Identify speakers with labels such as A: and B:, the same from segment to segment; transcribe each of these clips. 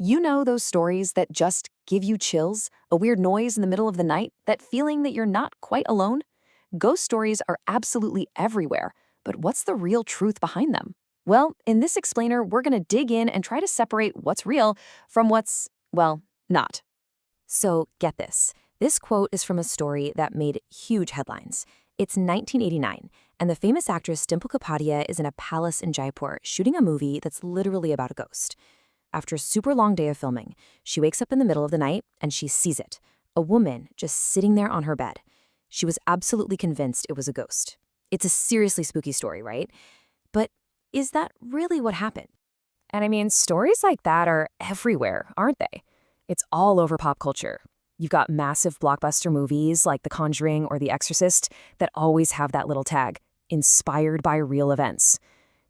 A: You know those stories that just give you chills, a weird noise in the middle of the night, that feeling that you're not quite alone? Ghost stories are absolutely everywhere, but what's the real truth behind them? Well, in this explainer, we're going to dig in and try to separate what's real from what's, well, not. So get this. This quote is from a story that made huge headlines. It's 1989, and the famous actress Dimple Kapadia is in a palace in Jaipur shooting a movie that's literally about a ghost. After a super long day of filming, she wakes up in the middle of the night and she sees it, a woman just sitting there on her bed. She was absolutely convinced it was a ghost. It's a seriously spooky story, right? But is that really what happened? And I mean, stories like that are everywhere, aren't they? It's all over pop culture. You've got massive blockbuster movies like The Conjuring or The Exorcist that always have that little tag, inspired by real events.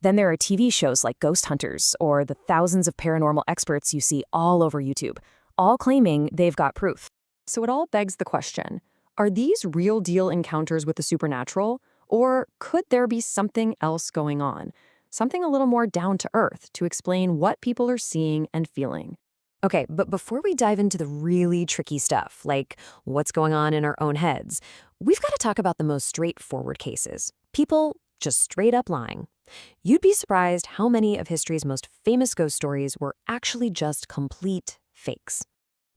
A: Then there are TV shows like Ghost Hunters or the thousands of paranormal experts you see all over YouTube, all claiming they've got proof. So it all begs the question, are these real deal encounters with the supernatural, or could there be something else going on? Something a little more down to earth to explain what people are seeing and feeling. Okay, but before we dive into the really tricky stuff, like what's going on in our own heads, we've got to talk about the most straightforward cases. People just straight up lying. You'd be surprised how many of history's most famous ghost stories were actually just complete fakes.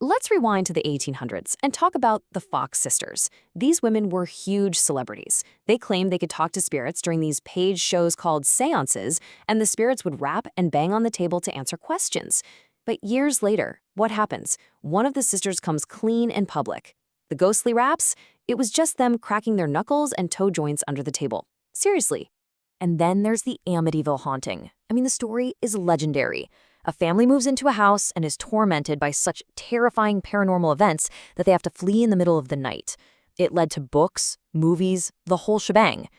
A: Let's rewind to the 1800s and talk about the Fox sisters. These women were huge celebrities. They claimed they could talk to spirits during these page shows called seances, and the spirits would rap and bang on the table to answer questions. But years later, what happens? One of the sisters comes clean in public. The ghostly raps? It was just them cracking their knuckles and toe joints under the table. Seriously. And then there's the Amityville haunting. I mean, the story is legendary. A family moves into a house and is tormented by such terrifying paranormal events that they have to flee in the middle of the night. It led to books, movies, the whole shebang.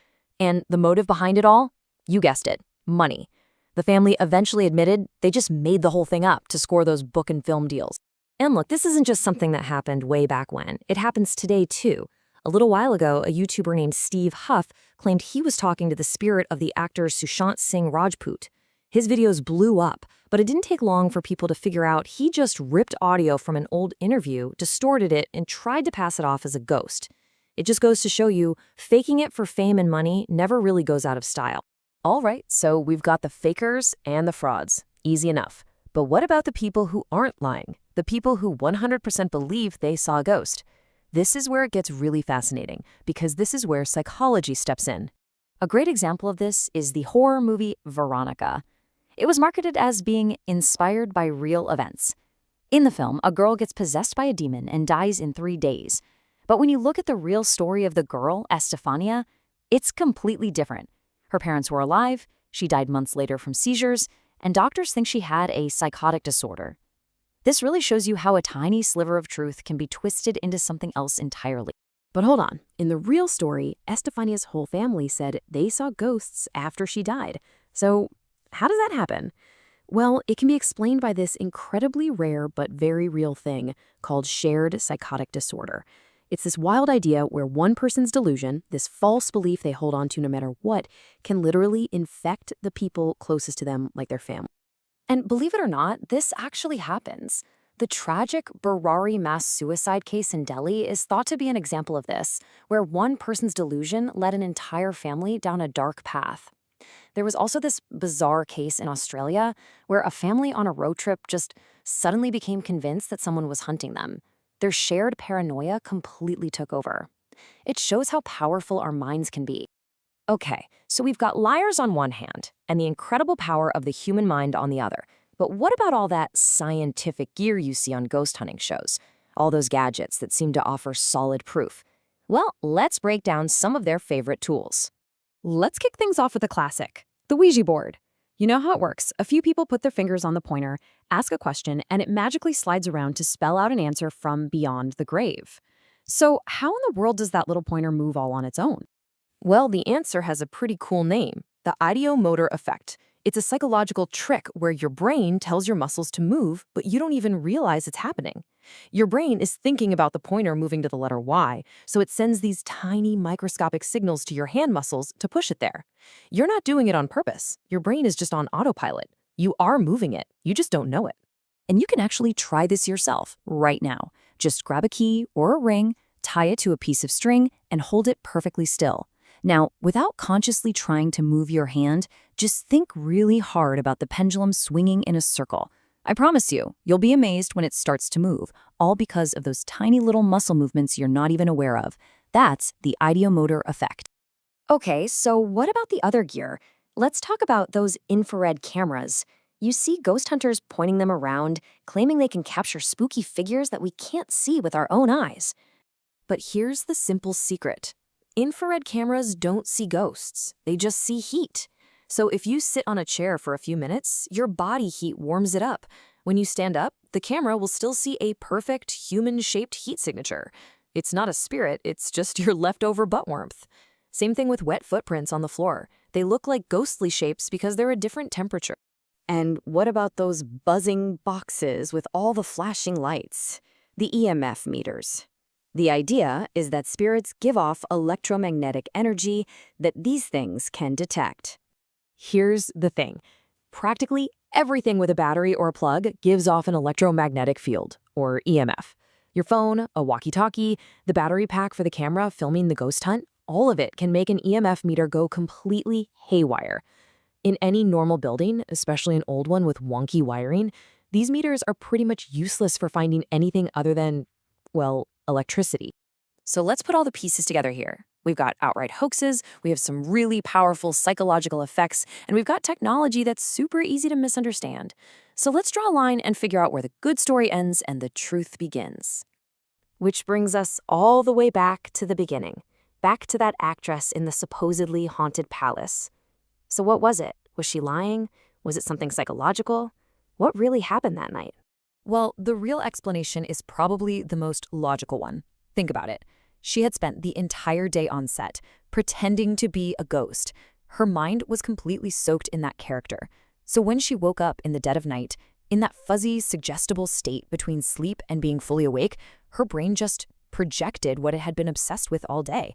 A: And the motive behind it all? You guessed it, money. The family eventually admitted they just made the whole thing up to score those book and film deals. And look, this isn't just something that happened way back when. It happens today, too. A little while ago, a YouTuber named Steve Huff claimed he was talking to the spirit of the actor Sushant Singh Rajput. His videos blew up, but it didn't take long for people to figure out he just ripped audio from an old interview, distorted it, and tried to pass it off as a ghost. It just goes to show you, faking it for fame and money never really goes out of style. All right, so we've got the fakers and the frauds. Easy enough. But what about the people who aren't lying? The people who 100% believe they saw a ghost? This is where it gets really fascinating, because this is where psychology steps in. A great example of this is the horror movie Veronica. It was marketed as being inspired by real events. In the film, a girl gets possessed by a demon and dies in 3 days. But when you look at the real story of the girl, Estefania, it's completely different. Her parents were alive, she died months later from seizures, and doctors think she had a psychotic disorder. This really shows you how a tiny sliver of truth can be twisted into something else entirely. But hold on, in the real story, Estefania's whole family said they saw ghosts after she died. So how does that happen? Well, it can be explained by this incredibly rare but very real thing called shared psychotic disorder. It's this wild idea where one person's delusion, this false belief they hold on to no matter what, can literally infect the people closest to them, like their family. And believe it or not, this actually happens. The tragic Burari mass suicide case in Delhi is thought to be an example of this, where one person's delusion led an entire family down a dark path. There was also this bizarre case in Australia where a family on a road trip just suddenly became convinced that someone was hunting them. Their shared paranoia completely took over. It shows how powerful our minds can be. Okay, so we've got liars on one hand and the incredible power of the human mind on the other. But what about all that scientific gear you see on ghost hunting shows? All those gadgets that seem to offer solid proof? Well, let's break down some of their favorite tools. Let's kick things off with a classic, the Ouija board. You know how it works. A few people put their fingers on the pointer, ask a question, and it magically slides around to spell out an answer from beyond the grave. So how in the world does that little pointer move all on its own? Well, the answer has a pretty cool name, the ideomotor effect. It's a psychological trick where your brain tells your muscles to move, but you don't even realize it's happening. Your brain is thinking about the pointer moving to the letter Y, so it sends these tiny microscopic signals to your hand muscles to push it there. You're not doing it on purpose. Your brain is just on autopilot. You are moving it. You just don't know it. And you can actually try this yourself right now. Just grab a key or a ring, tie it to a piece of string, and hold it perfectly still. Now, without consciously trying to move your hand, just think really hard about the pendulum swinging in a circle. I promise you, you'll be amazed when it starts to move, all because of those tiny little muscle movements you're not even aware of. That's the ideomotor effect. Okay, so what about the other gear? Let's talk about those infrared cameras. You see ghost hunters pointing them around, claiming they can capture spooky figures that we can't see with our own eyes. But here's the simple secret. Infrared cameras don't see ghosts, they just see heat. So if you sit on a chair for a few minutes, your body heat warms it up. When you stand up, the camera will still see a perfect human-shaped heat signature. It's not a spirit, it's just your leftover butt warmth. Same thing with wet footprints on the floor. They look like ghostly shapes because they're a different temperature. And what about those buzzing boxes with all the flashing lights? The EMF meters. The idea is that spirits give off electromagnetic energy that these things can detect. Here's the thing. Practically everything with a battery or a plug gives off an electromagnetic field, or EMF. Your phone, a walkie-talkie, the battery pack for the camera filming the ghost hunt, all of it can make an EMF meter go completely haywire. In any normal building, especially an old one with wonky wiring, these meters are pretty much useless for finding anything other than, well, electricity. So let's put all the pieces together here. We've got outright hoaxes, we have some really powerful psychological effects, and we've got technology that's super easy to misunderstand. So let's draw a line and figure out where the good story ends and the truth begins. Which brings us all the way back to the beginning, back to that actress in the supposedly haunted palace. So what was it? Was she lying? Was it something psychological? What really happened that night? Well, the real explanation is probably the most logical one. Think about it. She had spent the entire day on set, pretending to be a ghost. Her mind was completely soaked in that character. So when she woke up in the dead of night, in that fuzzy, suggestible state between sleep and being fully awake, her brain just projected what it had been obsessed with all day.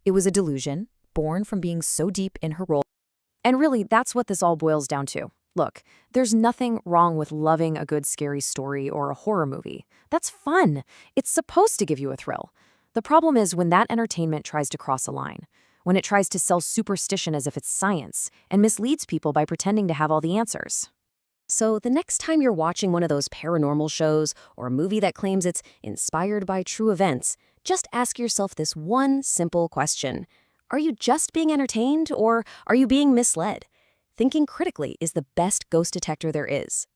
A: It was a delusion, born from being so deep in her role. And really, that's what this all boils down to. Look, there's nothing wrong with loving a good scary story or a horror movie. That's fun. It's supposed to give you a thrill. The problem is when that entertainment tries to cross a line, when it tries to sell superstition as if it's science and misleads people by pretending to have all the answers. So the next time you're watching one of those paranormal shows or a movie that claims it's inspired by true events, just ask yourself this one simple question. Are you just being entertained or are you being misled? Thinking critically is the best ghost detector there is.